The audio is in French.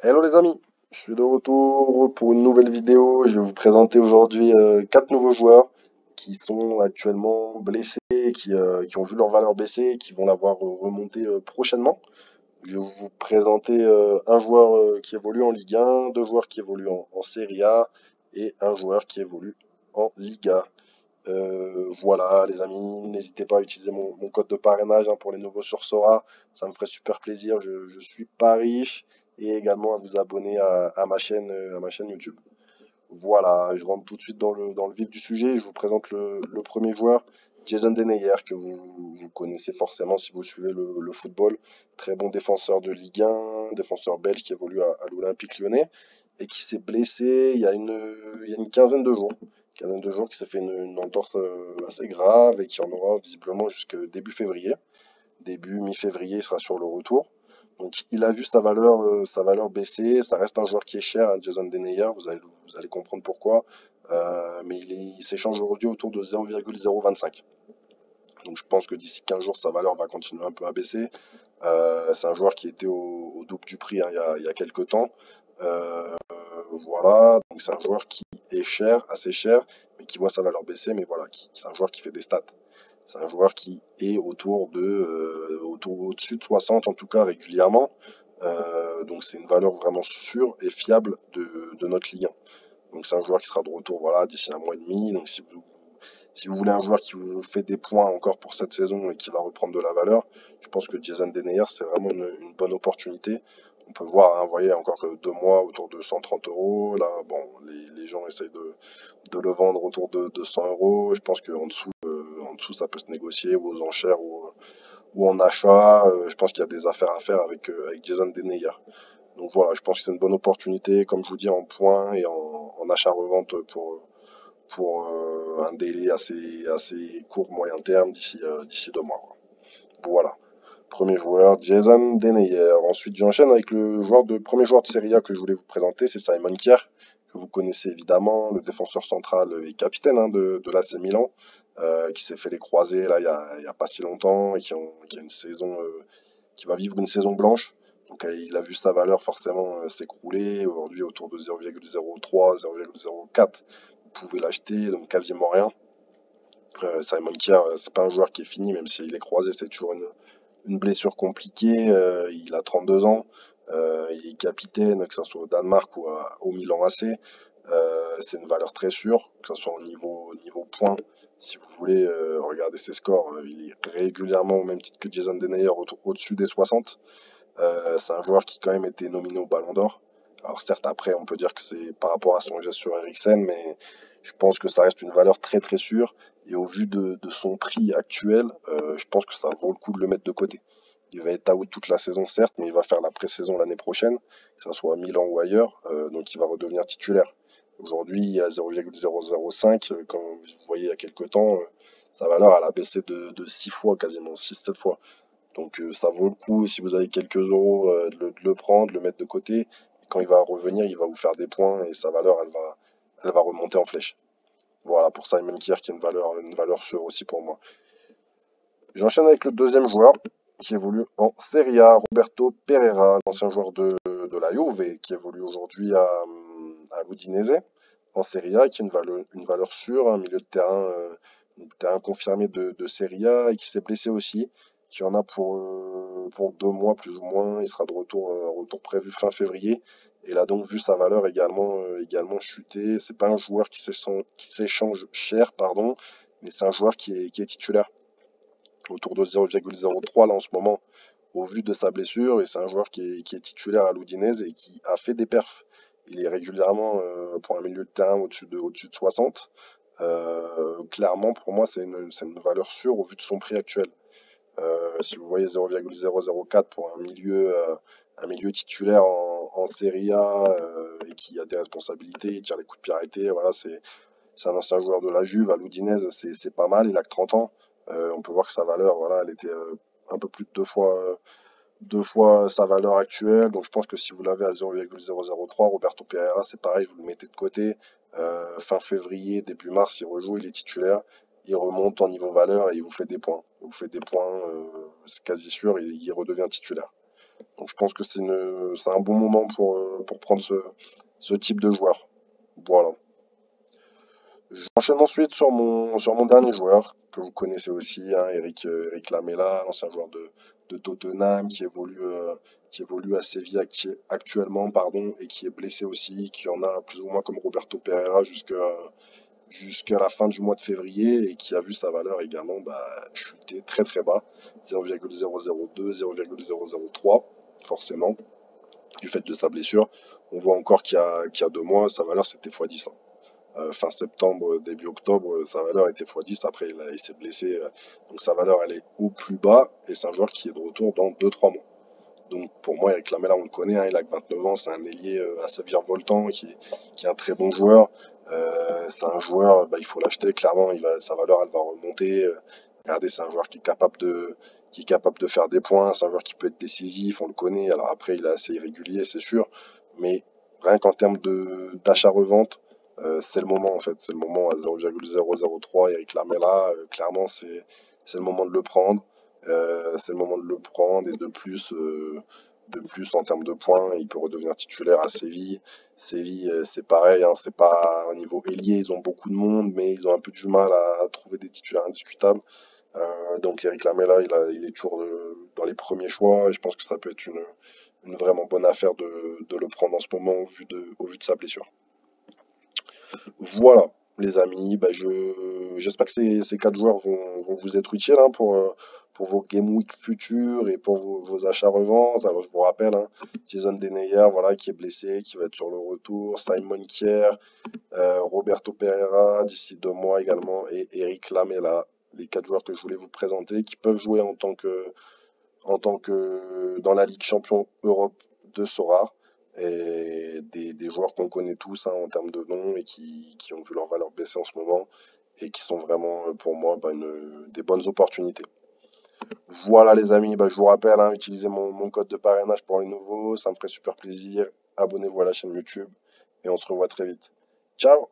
Hello les amis, je suis de retour pour une nouvelle vidéo. Je vais vous présenter aujourd'hui 4 nouveaux joueurs qui sont actuellement blessés, qui ont vu leur valeur baisser, qui vont la voir remonter prochainement. Je vais vous présenter un joueur qui évolue en Ligue 1, deux joueurs qui évoluent en Serie A et un joueur qui évolue en Liga. Voilà les amis, n'hésitez pas à utiliser mon code de parrainage pour les nouveaux sur Sora, ça me ferait super plaisir, je suis pas riche, et également à vous abonner à ma chaîne YouTube. Voilà, je rentre tout de suite dans le vif du sujet, je vous présente le premier joueur, Jason Denayer, que vous connaissez forcément si vous suivez le football, très bon défenseur de Ligue 1, défenseur belge qui évolue à l'Olympique Lyonnais, et qui s'est blessé il y a une quinzaine de jours qui s'est fait une entorse assez grave et qui en aura visiblement jusque début février. Début, mi-février, il sera sur le retour. Donc il a vu sa valeur baisser. Ça reste un joueur qui est cher, Jason Denayer, vous allez comprendre pourquoi. Mais il s'échange aujourd'hui autour de 0,025. Donc je pense que d'ici 15 jours, sa valeur va continuer un peu à baisser. C'est un joueur qui était au double du prix il y a quelques temps. Euh, voilà, donc c'est un joueur qui est cher, assez cher, mais qui voit sa valeur baisser, mais voilà, c'est un joueur qui fait des stats. C'est un joueur qui est au-dessus de 60 en tout cas régulièrement. Donc c'est une valeur vraiment sûre et fiable de notre Ligue 1. Donc c'est un joueur qui sera de retour voilà, d'ici un mois et demi. Donc si vous voulez un joueur qui vous fait des points encore pour cette saison et qui va reprendre de la valeur, je pense que Jason Denayer, c'est vraiment une bonne opportunité. On peut voir, vous voyez, encore que 2 mois autour de 130 euros. Là, bon, les gens essayent de le vendre autour de 100 euros. Je pense qu'en dessous, ça peut se négocier ou aux enchères ou en achat. Je pense qu'il y a des affaires à faire avec Jason Denayer. Donc voilà, je pense que c'est une bonne opportunité, comme je vous dis, en points et en achat-revente pour un délai assez court, moyen terme, d'ici 2 mois, quoi. Voilà. Premier joueur, Jason Denayer. Ensuite, j'enchaîne avec premier joueur de Serie A que je voulais vous présenter, c'est Simon Kjær, que vous connaissez évidemment, le défenseur central et capitaine de l'AC Milan, qui s'est fait les croisés là il y a pas si longtemps et qui a une saison, qui va vivre une saison blanche. Donc il a vu sa valeur forcément s'écrouler, aujourd'hui autour de 0,03, 0,04. Vous pouvez l'acheter, donc quasiment rien. Simon Kjær, c'est pas un joueur qui est fini, même s'il est croisé, c'est toujours une blessure compliquée. Il a 32 ans, il est capitaine, que ce soit au Danemark ou au Milan AC. C'est une valeur très sûre, que ce soit au niveau points. Si vous voulez regarder ses scores, il est régulièrement au même titre que Jason Denayer au-dessus des 60. C'est un joueur qui quand même était nominé au Ballon d'Or. Alors certes, après, on peut dire que c'est par rapport à son geste sur Eriksen, mais je pense que ça reste une valeur très très sûre. Et au vu de son prix actuel, je pense que ça vaut le coup de le mettre de côté. Il va être out toute la saison, certes, mais il va faire la pré-saison l'année prochaine, que ce soit à Milan ou ailleurs, donc il va redevenir titulaire. Aujourd'hui, il est à 0,005, comme vous voyez il y a quelques temps, sa valeur elle a baissé de 6 fois, quasiment 6-7 fois. Donc ça vaut le coup, si vous avez quelques euros, de le prendre, de le mettre de côté. Et quand il va revenir, il va vous faire des points et sa valeur, elle va remonter en flèche. Voilà pour Simon Kjær qui est une valeur sûre aussi pour moi. J'enchaîne avec le deuxième joueur qui évolue en Serie A, Roberto Pereira, l'ancien joueur de la Juve et qui évolue aujourd'hui à l'Udinese en Serie A, qui est une valeur sûre, un milieu de terrain confirmé de Serie A et qui s'est blessé aussi, qui en a pour 2 mois plus ou moins. Il sera de retour, un retour prévu fin février. Et il a donc vu sa valeur également chuter. C'est pas un joueur qui s'échange cher, pardon, mais c'est un joueur qui est titulaire autour de 0,03 là en ce moment au vu de sa blessure et c'est un joueur qui est titulaire à l'Udinese et qui a fait des perfs. Il est régulièrement pour un milieu de terrain au-dessus de 60. Clairement pour moi c'est une valeur sûre au vu de son prix actuel. Si vous voyez 0,004 pour un milieu titulaire en Serie A et qui a des responsabilités, il tire les coups de pied arrêtés, voilà, c'est un ancien joueur de la Juve à l'Udinese, c'est pas mal, il a que 30 ans. On peut voir que sa valeur, voilà, elle était un peu plus de deux fois sa valeur actuelle. Donc je pense que si vous l'avez à 0,003, Roberto Pereira, c'est pareil, vous le mettez de côté. Fin février, début mars, il rejoue, il est titulaire. Il remonte en niveau valeur et il vous fait des points. Il vous fait des points, c'est quasi sûr, il redevient titulaire. Donc je pense que c'est un bon moment pour prendre ce type de joueur. Voilà. J'enchaîne ensuite sur mon dernier joueur, que vous connaissez aussi, hein, Eric Lamela, l'ancien joueur de Tottenham, qui évolue à Séville actuellement, pardon, et qui est blessé aussi, qui en a plus ou moins comme Roberto Pereira jusqu'à la fin du mois de février, et qui a vu sa valeur également chuter très très bas, 0,002, 0,003, forcément, du fait de sa blessure. On voit encore qu'il y a 2 mois, sa valeur c'était x10. Fin septembre, début octobre, sa valeur était x10. Après, il s'est blessé, donc sa valeur elle est au plus bas. Et c'est un joueur qui est de retour dans 2-3 mois. Donc pour moi, Eric Lamela, on le connaît, hein, il a que 29 ans, c'est un ailier assez virevoltant, qui est un très bon joueur. C'est un joueur, il faut l'acheter, clairement, sa valeur elle va remonter. Regardez, c'est un joueur qui est capable de faire des points, c'est un joueur qui peut être décisif, on le connaît. Alors après, il est assez irrégulier, c'est sûr, mais rien qu'en termes d'achat-revente, c'est le moment en fait, c'est le moment à 0,003. Eric Lamela, clairement, c'est le moment de le prendre. C'est le moment de le prendre et de plus en termes de points, il peut redevenir titulaire à Séville. Séville, c'est pareil, hein, c'est pas au niveau ailier, ils ont beaucoup de monde, mais ils ont un peu du mal à trouver des titulaires indiscutables. Donc Eric Lamela, il est toujours dans les premiers choix et je pense que ça peut être une vraiment bonne affaire de le prendre en ce moment au vu de sa blessure. Voilà, les amis, j'espère que ces 4 joueurs vont vous être utiles, hein, pour vos Game Week futurs et pour vos achats-reventes. Alors, je vous rappelle, hein, Jason Denayer, voilà, qui est blessé, qui va être sur le retour. Simon Kier, Roberto Pereira, d'ici 2 mois également, et Eric Lamela. Les 4 joueurs que je voulais vous présenter, qui peuvent jouer en tant que dans la Ligue Champion Europe de Sora, et des joueurs qu'on connaît tous, hein, en termes de nom et qui ont vu leur valeur baisser en ce moment et qui sont vraiment pour moi des bonnes opportunités. Voilà les amis, je vous rappelle, hein, utilisez mon code de parrainage pour les nouveaux, ça me ferait super plaisir. Abonnez-vous à la chaîne YouTube et on se revoit très vite. Ciao!